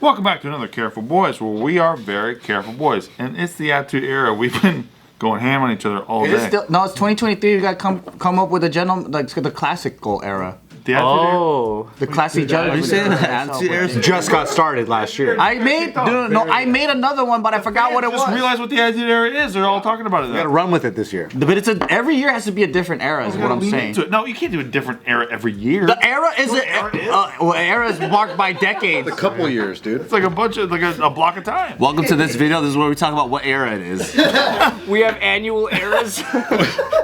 Welcome back to another Careful Boys, where we are very careful boys. And it's the Attitude Era. We've been going ham on each other all day. It's 2023. You got to come up with a the classical era. The Attitude The classic gentleman. Are you saying the Attitude Era just got started last year? I made another one, but I forgot what it was. Just realize what the Attitude Era is. They're all talking about it. We gotta run with it this year. But every year has to be a different era, is what I'm saying. No, you can't do a different era every year. The era is era is marked by decades. A couple years, dude. It's like a bunch of a block of time. Welcome to this video. This is where we talk about what era it is. We have annual eras.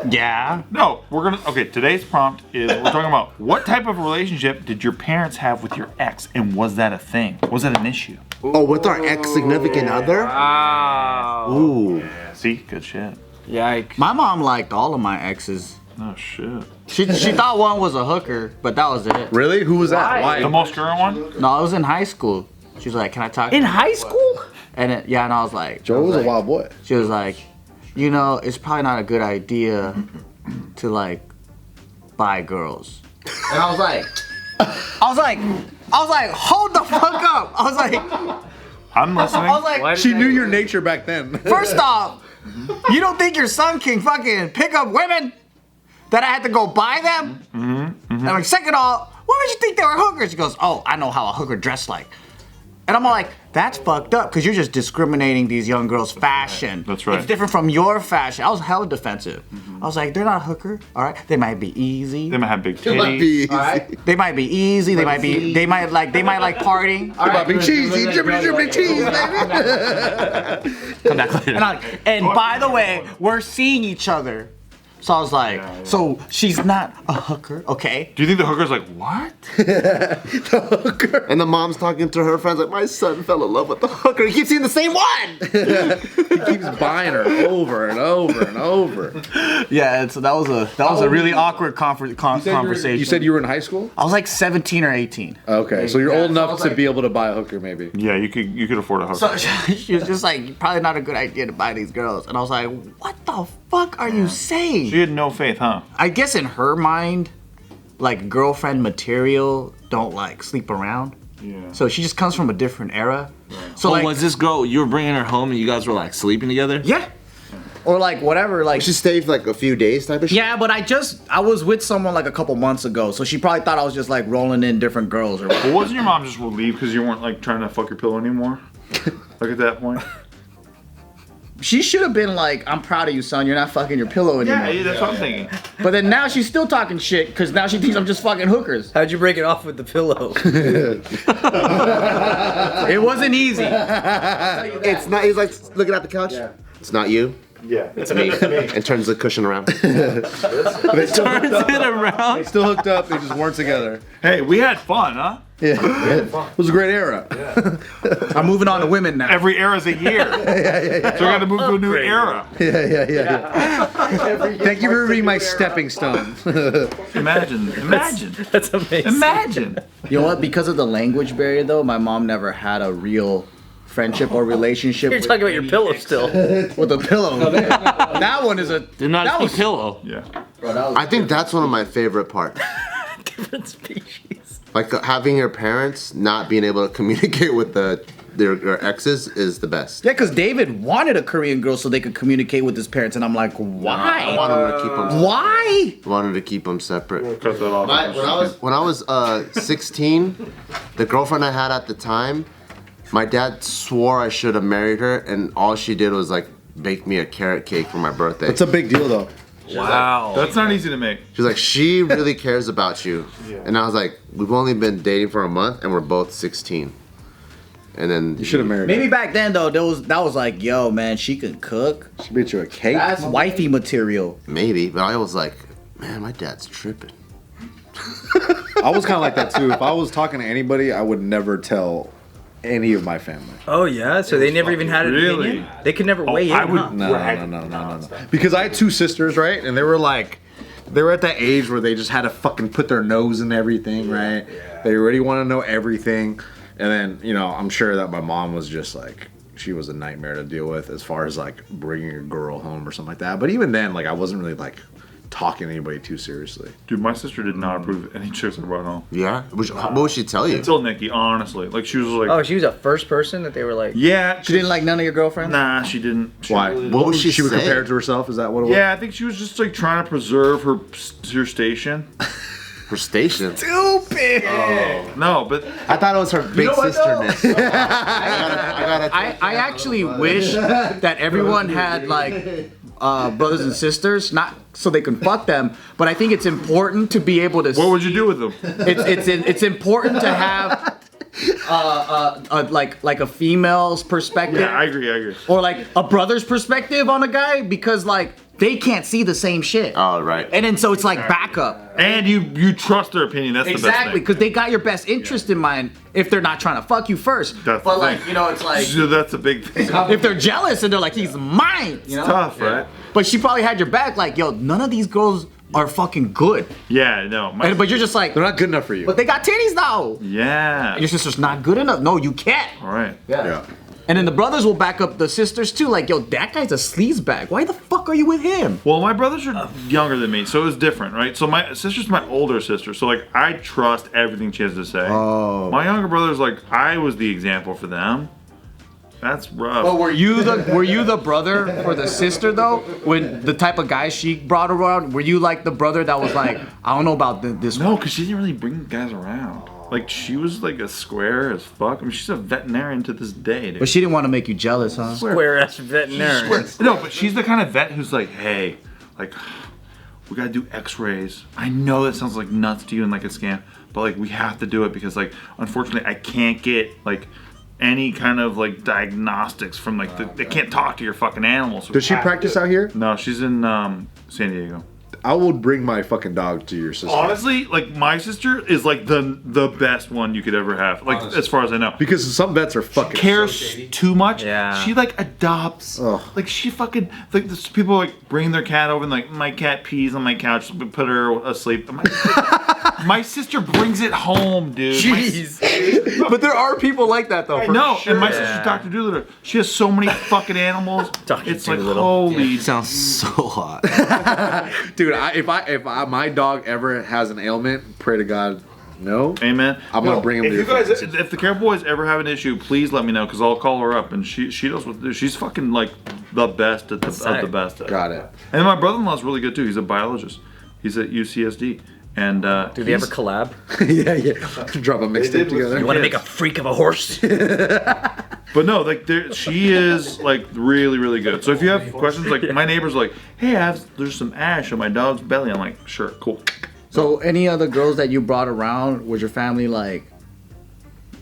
Yeah. No, today's prompt is we're talking about what type of relationship did your parents have with your ex, and was that a thing? Was that an issue? Oh, with our ex-significant other? Wow. Ooh. Yeah, see? Good shit. Yikes. My mom liked all of my exes. Oh, shit. She thought one was a hooker, but that was it. Really? Who was that? Why? The most current one? No, I was in high school. She was like, "Can I talk?" In high school? And I was like, Joe was a wild boy. She was like, it's probably not a good idea to like buy girls. And I was like, hold the fuck up. I was like, I'm listening. I was like, She knew your nature back then. first off, you don't think your son can fucking pick up women that I had to go buy them? And I'm like, second off, why would you think they were hookers? She goes, oh, I know how a hooker dressed like. And I'm like, that's fucked up because you're just discriminating these young girls' fashion. That's right. It's different from your fashion. I was hella defensive. I was like, they're not a hooker, all right? They might be easy. They might have big titties. All right? They might be easy. They might like partying. All Might right? be cheesy, dribbly cheese, baby. Come back later. And by the way, we're seeing each other. So I was like, so she's not a hooker, okay? Do you think the hooker's like, what? The hooker. And the mom's talking to her friends like, my son fell in love with the hooker. He keeps seeing the same one. He keeps buying her over and over and over. Yeah, and so that was a really awkward conversation. You said you were in high school? I was like 17 or 18. Okay, so you're old so I enough was to like- be able to buy a hooker, maybe. Yeah, you could afford a hooker. So she was just like, probably not a good idea to buy these girls. And I was like, what the fuck are you saying? She had no faith, huh? I guess in her mind, like girlfriend material don't like sleep around. Yeah. So she just comes from a different era. So like, was this girl, you were bringing her home and you guys were like sleeping together? yeah. Or like whatever, like She stayed for like a few days type of shit? yeah, but I was with someone like a couple months ago, so she probably thought I was just like rolling in different girls or whatever. Well, wasn't your mom just relieved because you weren't like trying to fuck your pillow anymore? Like at that point? She should have been like, I'm proud of you, son, you're not fucking your pillow anymore. Yeah, that's what I'm thinking. But then now she's still talking shit because now she thinks I'm just fucking hookers. How'd you break it off with the pillow? It wasn't easy. It's not, he's like looking at the couch. Yeah. It's not you. Yeah, it's me. And turns the cushion around. They still hooked up. They still hooked up, they just weren't together. Hey, we had fun, huh? Yeah. It was a great era. I'm moving on to women now. Every era's a year. So we got to move to a new era. Yeah. Thank you for being my stepping stone. Imagine. That's amazing. Imagine. You know what? Because of the language barrier, though, my mom never had a real friendship or relationship You're talking about your pillow still. with a pillow. That one is a... Did not that speak was pillow. Yeah. I think that's one of my favorite parts. Different species. Like having your parents not being able to communicate with their exes is the best. Yeah, because David wanted a Korean girl so they could communicate with his parents, and I'm like, I why? wanted to keep them. Why? Wanted to keep them separate. Cut that off. When I was 16, the girlfriend I had at the time, my dad swore I should have married her, and all she did was like bake me a carrot cake for my birthday. It's a big deal, though. Wow. That's not easy to make. She was like, she really cares about you. And I was like, we've only been dating for a month, and we're both 16. And then You should have married Maybe her. back then, though, that was like, yo, man, she can cook. She made you a cake. That's wifey material. maybe, but I was like, man, my dad's tripping. I was kind of like that, too. If I was talking to anybody, I would never tell any of my family. Oh yeah, so they never even had an Really? opinion? They could never weigh in, I would- huh? No. Because I had two sisters, right? And they were at that age where they just had to fucking put their nose in everything, right? They already want to know everything. And then, I'm sure that my mom was just like, she was a nightmare to deal with as far as like bringing a girl home or something like that. But even then, like, I wasn't really like talking to anybody too seriously. Dude, my sister did not approve of any chicks I brought home. Yeah? What would she tell you? Until Nikki, honestly. Like, she was like... Oh, she was a first person that they were like. Yeah. She didn't like none of your girlfriends? Nah, she didn't. Why? What was she She would saying? compare it to herself? Is that what it was? Yeah, I think she was just, like, trying to preserve her station. Her station. Stupid. No, but... I thought it was her big sister-ness. I actually wish that everyone had like brothers and sisters, not so they can fuck them, but I think it's important to be able to. What would you do with them? It's important to have like a female's perspective. Yeah, I agree. Or like a brother's perspective on a guy, because like they can't see the same shit. Oh, right. And then so it's like backup. And you trust their opinion. That's the best Exactly, thing. because they got your best interest in mind if they're not trying to fuck you first. That's but the like, thing. you know, it's like So that's a big thing. if they're jealous and they're like, he's mine, you know? Tough, right? But she probably had your back, like, yo, none of these girls are fucking good. Yeah, no. But you're just like, They're not good enough for you. but they got titties though. Yeah. Your sister's not good enough. No, you can't. All right. Yeah. And then the brothers will back up the sisters too. Like, yo, that guy's a sleazebag. Why the fuck are you with him? Well, my brothers are younger than me, so it was different, right? So my sister's my older sister, so like I trust everything she has to say. Oh. My younger brother's like I was the example for them. That's rough. But were you the brother for the sister though? When the type of guy she brought around, were you like the brother that was like, I don't know about this No, one? because she didn't really bring guys around. Like she was like a square as fuck. I mean, she's a veterinarian to this day, dude. But she didn't want to make you jealous, huh? Square ass veterinarian. No, but she's the kind of vet who's like, hey, like, we gotta do X-rays. I know that sounds like nuts to you and like a scam, but like we have to do it because like unfortunately I can't get like any kind of like diagnostics from like they can't talk to your fucking animals. So Does she practice out here? No, she's in San Diego. I will bring my fucking dog to your sister. Honestly, like my sister is like the best one you could ever have. Like as far as I know. Because some vets are fucking Cares too much. Yeah. She like adopts. Ugh. Like she fucking like this, people like bring their cat over and like my cat pees on my couch, put her asleep. My sister brings it home, dude. Jeez. But there are people like that though. No, sure. and my sister's Dr. Doolittle. She has so many fucking animals. Dr. It's like Doolittle. holy. Sounds so hot. Dude, if my dog ever has an ailment, pray to God, no. Amen. I'm gonna bring him If to you your guys, if the Care Boys ever have an issue, please let me know because I'll call her up and she knows what to do. She's fucking like the best at the best. At it. Got it. And my brother-in-law's really good too. He's a biologist. He's at UCSD. And Do they ever collab? yeah. Drop a mixtape together. You want to make a freak of a horse? But no, like she is like really, really good. So if you have questions, like my neighbor's like, hey, there's some ash on my dog's belly. I'm like, sure, cool. So any other girls that you brought around, was your family like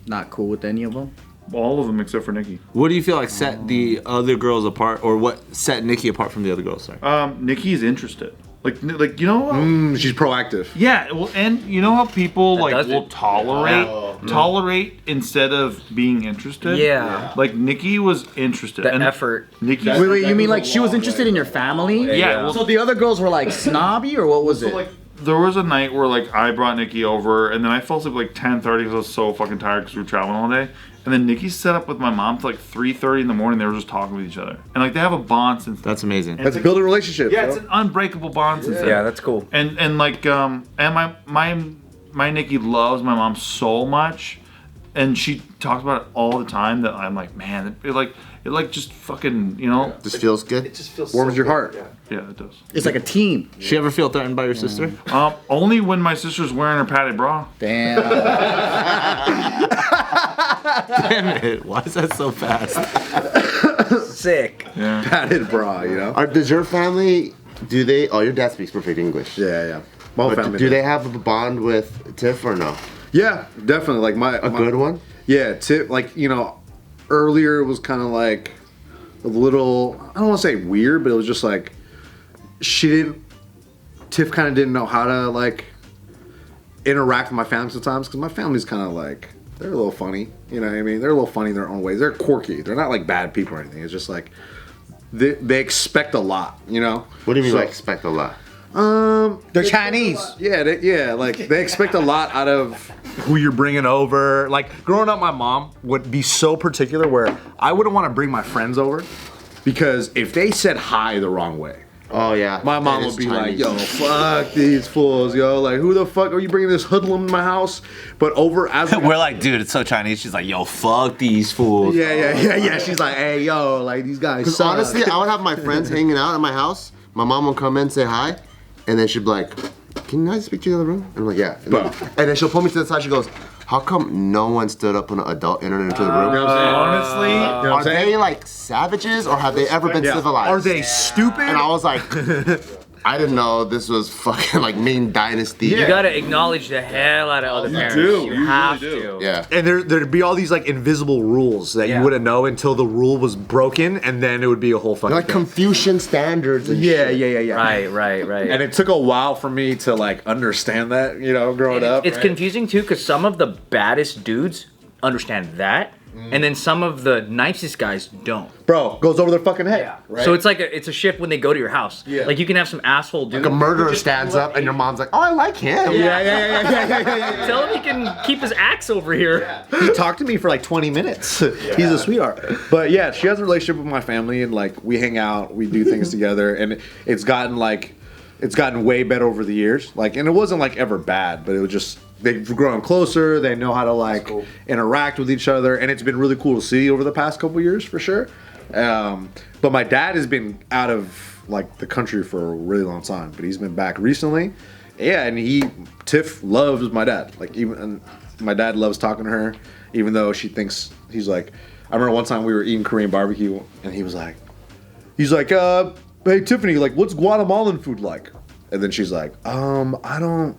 not cool with any of them? All of them except for Nikki. What do you feel like set the other girls apart, or what set Nikki apart from the other girls? Sorry. Nikki's interested. Like you know. She's proactive. Yeah, well, and you know how people like does will it. tolerate instead of being interested. Yeah. Like Nikki was interested. The and effort. Nikki. Wait, you mean like she was interested in your family? Yeah. Well, So the other girls were like snobby, or what was it? like there was a night where like I brought Nikki over, and then I fell asleep like 10:30 because I was so fucking tired because we were traveling all day. And then Nikki set up with my mom till like 3:30 in the morning. They were just talking with each other, and like they have a bond since. That's amazing. Let's build a relationship. Yeah, bro. it's an unbreakable bond since then. Yeah, that's cool. And like and my Nikki loves my mom so much, and she talks about it all the time that I'm like, man, it just fucking, you know. Just feels good. It just feels Warms so your good, heart. yeah. Yeah, it does. It's like a team. She ever feel threatened by your sister? Only when my sister's wearing her padded bra. Damn. Damn it! Why is that so fast? Sick. Yeah. Padded bra, you know. Does your family, do they, oh, your dad speaks perfect English. Yeah. My whole But family. do does. they have a bond with Tiff or no? Yeah, definitely. Like A good one? Yeah, Tiff. Like earlier it was kind of like a little. I don't want to say weird, but it was just like Tiff kind of didn't know how to like interact with my family sometimes because my family's kind of like they're a little funny. You know what I mean? They're a little funny in their own ways. They're quirky. They're not like bad people or anything. It's just like they expect a lot. You know? What do you mean So- by expect a lot? They're Chinese. Yeah, like they expect a lot out of who you're bringing over. Like growing up, my mom would be so particular where I wouldn't want to bring my friends over because if they said hi the wrong way, Oh yeah. My mom It would is be like, Chinese. yo, fuck these fools, yo. Like, who the fuck are you bringing this hoodlum to my house? But over as We're like, dude, it's so Chinese. She's like, yo, fuck these fools. yeah. She's like, hey, yo, like these guys. Because suck. honestly, I would have my friends hanging out at my house. My mom would come in, say hi, and then she'd be like, "Can I speak to you in the room?" And I'm like, "Yeah." And then she'll pull me to the side. She goes, "How come no one stood up when an adult entered into the room?" Honestly, Are they like savages or have they ever been civilized? Are they stupid? And I was like, I didn't know this was fucking like Ming Dynasty. You gotta acknowledge the hell out of other parents. You have to. Yeah. And there'd be all these like invisible rules that you wouldn't know until the rule was broken, and then it would be a whole fucking Like thing. Confucian standards and shit. Yeah. Right. And it took a while for me to like understand that, you know, growing up. It's confusing too because some of the baddest dudes understand that, and then some of the nicest guys don't. Bro, goes over their fucking head. Right? So it's like it's a shift when they go to your house. Yeah. Like you can have some asshole dude. Like a murderer stands up and your mom's like, "Oh, I like him." Yeah. Tell him he can keep his axe over here. He talked to me for like 20 minutes. He's a sweetheart. But yeah, she has a relationship with my family, and like we hang out, we do things together, and it's gotten way better over the years. Like, and it wasn't like ever bad, but it was just they've grown closer. They know how to like interact with each other, and it's been really cool to see over the past couple years for sure. But my dad has been out of like the country for a really long time, but he's been back recently. Yeah, and Tiff loves my dad. Like and my dad loves talking to her, even though she thinks he's like. I remember one time we were eating Korean barbecue, and he's like, hey Tiffany, like what's Guatemalan food like? And then she's like, I don't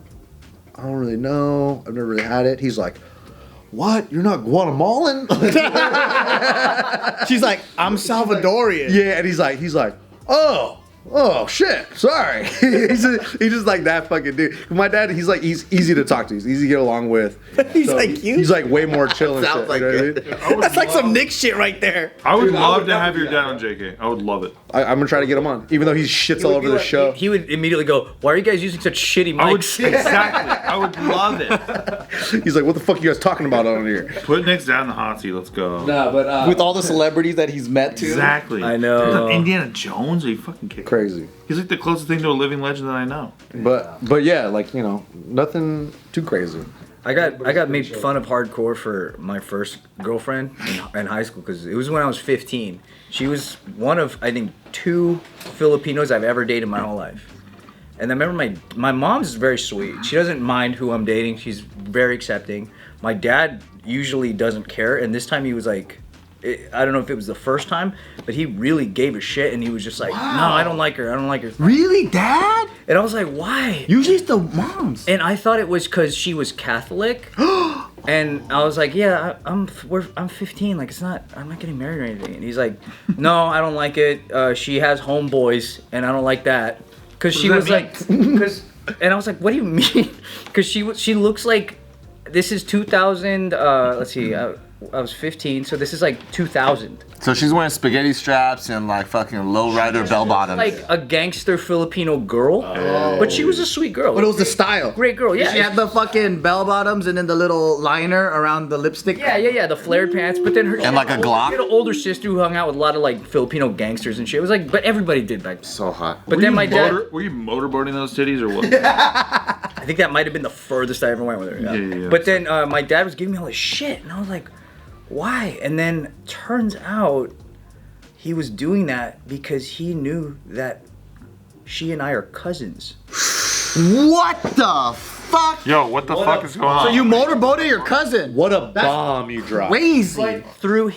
really know. I've never really had it. He's like, what? You're not Guatemalan? She's like, I'm Salvadorian. Yeah, and he's like, oh shit, sorry. he's just like that fucking dude. My dad, he's easy to talk to. He's easy to get along with. He's like you. He's like way more chill and Sounds shit. like you know it. what I mean? That's like some Nick shit right there. I would love to have your dad on JK. I would love it. I'm gonna try to get him on, even though he shits all over the show. He would immediately go, "Why are you guys using such shitty mics?" Exactly. I would love it. He's like, what the fuck are you guys talking about on here? Put Nick's dad in the hot seat. Let's go. No, but With all the celebrities that he's met too. Exactly. I know. There's an Indiana Jones. Are you fucking kidding? Crazy. He's like the closest thing to a living legend that I know. But yeah, like, you know, nothing too crazy. I got made fun of hardcore for my first girlfriend in high school because it was when I was 15. She was one of, I think, 2 Filipinos I've ever dated my whole life. And I remember my mom's very sweet. She doesn't mind who I'm dating. She's very accepting. My dad usually doesn't care, and this time he was like, I don't know if it was the first time, but he really gave a shit, and he was just like, "No, I don't like her. I don't like her." Really, Dad? And I was like, "Why?" Usually it's the moms. And I thought it was because she was Catholic. And I was like, "Yeah, I'm 15. Like, I'm not getting married or anything." And he's like, "No, I don't like it. She has homeboys, and I don't like that." Because she was like, and I was like, "What do you mean?" Because she looks like, this is 2000. Let's see, I was 15, so this is like 2000. so she's wearing spaghetti straps and like fucking lowrider bell bottoms. Like a gangster Filipino girl, but she was a sweet girl. But it was the style. Great girl, yeah. She had the fucking bell bottoms and then the little liner around the lipstick. Yeah, the flared pants. But then And like a Glock? She had an older sister who hung out with a lot of like Filipino gangsters and shit. It was like, but everybody did back then. So hot. But then my dad, Were you motorboating those titties or what? I think that might have been the furthest I ever went with her. Yeah. But then my dad was giving me all this shit, and I was like, why? And then turns out he was doing that because he knew that she and I are cousins. What the fuck? Yo, what the fuck is going on? So you motorboated your cousin. What a bomb you dropped. Crazy. Through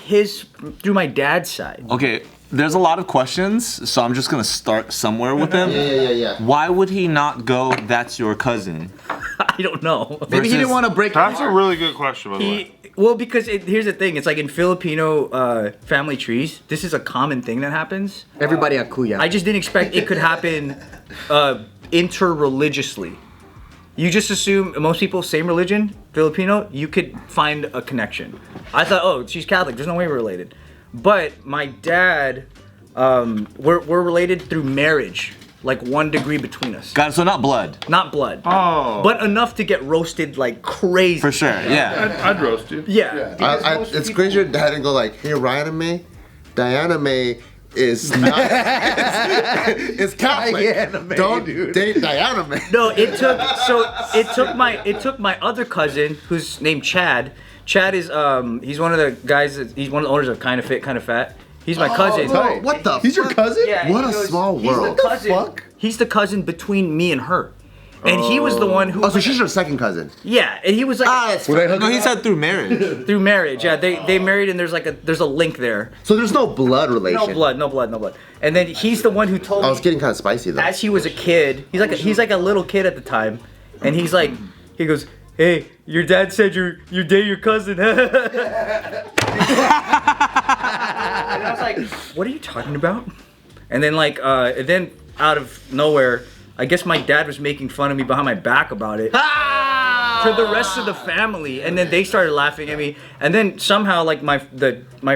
my dad's side. Okay, there's a lot of questions, so I'm just gonna start somewhere with him. Yeah. Why would he not go, "That's your cousin"? I don't know. Maybe he didn't want to break your That's a heart. really good question, by the way. Well, because here's the thing. It's like in Filipino family trees, this is a common thing that happens. Everybody at Kuya. I just didn't expect it could happen interreligiously. You just assume most people, same religion, Filipino, you could find a connection. I thought, oh, she's Catholic. There's no way we're related. But my dad, we're related through marriage. Like 1 degree between us. Got it, so not blood. Not blood. Oh. But enough to get roasted like crazy. For sure, yeah. I'd roast you. Yeah. It's crazy your dad didn't go like, "Hey, Ryanimay, Diana May is not. It's Catholic. Diana May, Don't dude. date Diana May. No, it took my other cousin who's named Chad. Chad is he's one of the guys he's one of the owners of Kind of Fit, Kind of Fat. He's my cousin. Bro, what the? He's your cousin? Yeah, What he a goes- small world. He's the cousin. He's the cousin between me and her. And he was the one who Oh, so she's your second cousin. yeah, and he was like That's Were they hooking No, he up? said through marriage. through marriage. Yeah, they married and there's a link there. So there's no blood relation. No blood. And then he's the one who told I me was getting kind of spicy though. as he was a kid. He's like a little kid at the time, and he goes, "Hey, your dad said you date your cousin." And I was like, "What are you talking about?" And then then out of nowhere, I guess my dad was making fun of me behind my back about it. To the rest of the family, and then they started laughing at me, and then somehow like my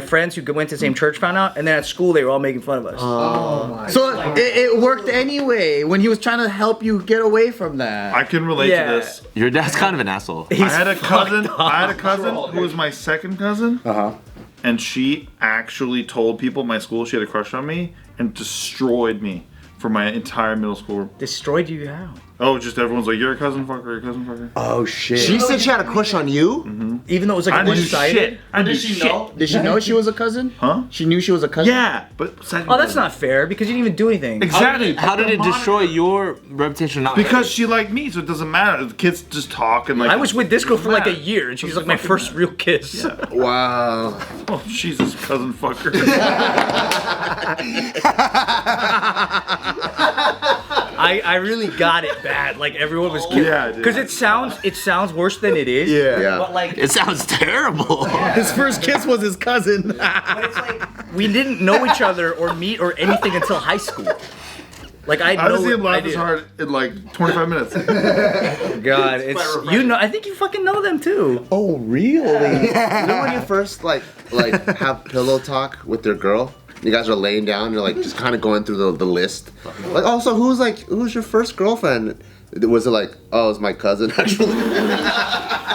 friends who went to the same church found out, and then at school they were all making fun of us. So it worked anyway when he was trying to help you get away from that. I can relate Yeah. to this. Your dad's kind of an asshole. I had a cousin who was my second cousin. And she actually told people at my school she had a crush on me and destroyed me for my entire middle school. Destroyed you how? Oh, just everyone's like, you're a cousin fucker, you're a cousin fucker. Oh shit. She said she had a crush on you. Even though it was I like didn't do one-sided. shit. I didn't do shit. Did she know she was a cousin? Huh? She knew she was a cousin? Yeah, but Oh, that's not fair because you didn't even do anything. exactly. How did it destroy your reputation? Not Because she liked me, so it doesn't matter. The kids just talk and like. I was with this girl for like a Doesn't year, and she was like my first real kiss. Wow. Oh, Jesus, cousin fucker. I really got it bad. Like everyone was kidding. Yeah, dude. Because it sounds worse than it is. Yeah. But like, It sounds terrible. His first kiss was his cousin. but it's like we didn't know each other or meet or anything until high school. Like I I know was seeing laugh I this did. hard in like 25 minutes. God, it's I think you fucking know them too. Oh really? You know when you first like have pillow talk with your girl? You guys are laying down, you're like just kind of going through the list. Like, oh, so who's your first girlfriend? Was it like, oh, it was my cousin actually?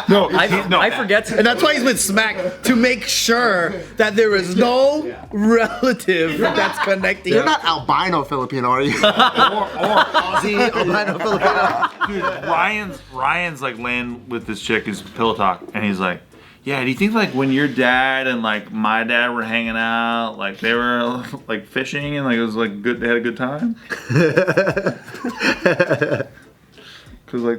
No, I forget to. And that's why he's been smacked to make sure that there is no relative that's connecting. You're not albino Filipino, are you? Aussie albino Filipino. Dude, Ryan's like laying with this chick, his pillow talk, and he's like, yeah, do you think like when your dad and like my dad were hanging out, like they were like fishing and like it was like good, they had a good time? Cause we're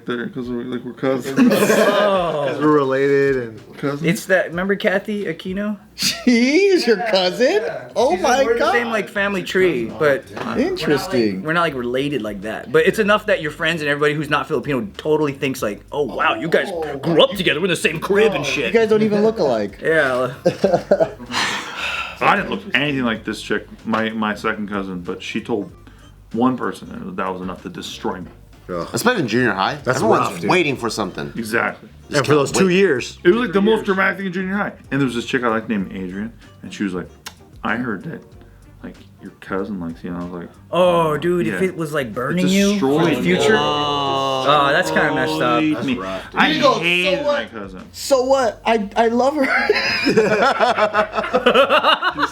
cousins. We're related and Cousins. It's that. Remember Kathy Aquino? He's your cousin? Oh my We're the god. same like family tree, but Interesting. we're not like related like that. But it's enough that your friends and everybody who's not Filipino totally thinks like, oh wow, you guys grew up together, we're in the same crib and You shit. guys don't even look alike. Yeah. I didn't look anything like this chick, my second cousin, but she told one person, and that was enough to destroy me. Especially in junior high. That's Everyone's rough, dude. waiting for something. Exactly. and for those 2 years. It was like the most dramatic thing in junior high. And there was this chick I liked named Adrian, and she was like, I heard that like your cousin likes you, and I was like, Oh, dude, if Yeah. it was like burning It you for destroyed the me. future. Oh, that's kind of messed up. me. I you go, so hated what? my cousin. So what? I love her.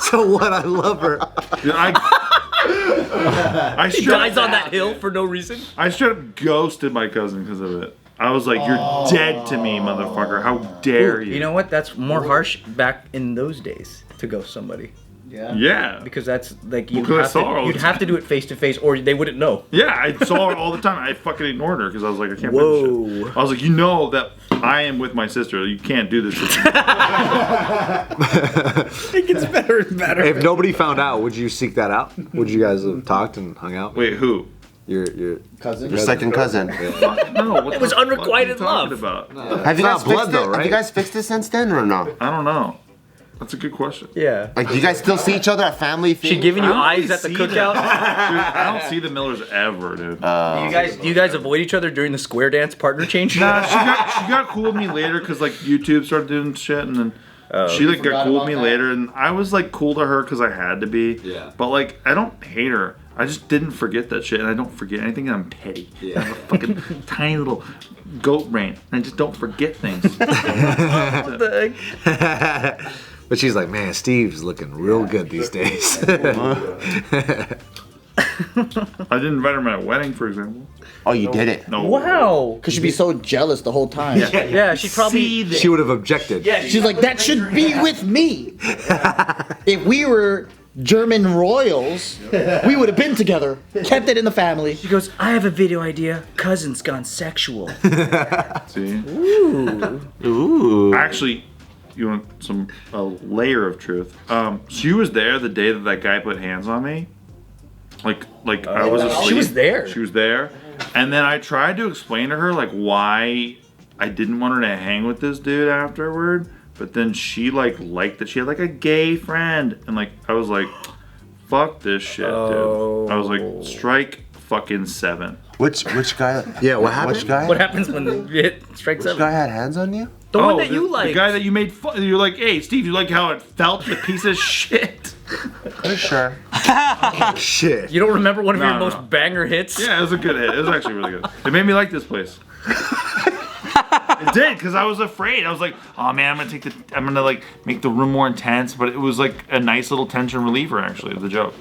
So what? I love her. Dude, I He straight dies up, on that hill for no reason. I straight up ghosted my cousin because of it. I was like, you're dead to me, motherfucker. How dare you? You know what? That's more harsh back in those days to ghost somebody. Yeah. Because that's like Well, 'cause I saw her all the you'd have to do it face to face or they wouldn't know. Yeah, I saw her all the time. I fucking ignored her because I was like, I can't Whoa. believe this shit. I was like, you know that I am with my sister. You can't do this. To me. It gets better and better. If nobody found out, would you seek that out? Would you guys have talked and hung out? Wait, who? Your Cousin. Your second cousin. No, what It was the fuck unrequited are you talking love. About? Have you not guys blood, fixed though, it? right? Have you guys fixed it since then or no? I don't know. That's a good question. Yeah. Like, do you guys still see each other at family things? She giving you I don't eyes really at the see cookout? Dude, I don't see the Millers ever, dude. Do you guys avoid each other during the square dance partner change? Nah, she got cool with me later because like YouTube started doing shit, and then she like got cool with me later, and I was like cool to her because I had to be. Yeah. But like I don't hate her. I just didn't forget that shit, and I don't forget anything. I'm petty. Yeah. I have a fucking tiny little goat brain, and I just don't forget things. What the heck? But she's like, man, Steve's looking real good these days. I didn't invite her to my wedding, for example. Oh, you did it. No. Wow. Because she'd be so jealous the whole time. Yeah, she'd probably. She would have objected. Yeah, She's like, that should be with me. If we were German royals, we would have been together, kept it in the family. She goes, I have a video idea. Cousin's gone sexual. See? Ooh. Actually, you want a layer of truth? She was there the day that guy put hands on me. Like I was asleep. She was there. She was there. And then I tried to explain to her like why I didn't want her to hang with this dude afterward. But then she liked that she had like a gay friend. And like I was like, fuck this shit, dude. I was like, strike fucking 7. Which guy? Yeah, what happened? Which guy? What happens when you hit strike Which 7? guy had hands on you? The one that you like. The guy that you made fun. You're like, hey, Steve, you like how it felt? The piece of shit. Sure. Shit. You don't remember one of your No. most banger hits? Yeah, it was a good hit. It was actually really good. It made me like this place. It did, because I was afraid. I was like, oh man, I'm gonna like make the room more intense, but it was like a nice little tension reliever actually of the joke.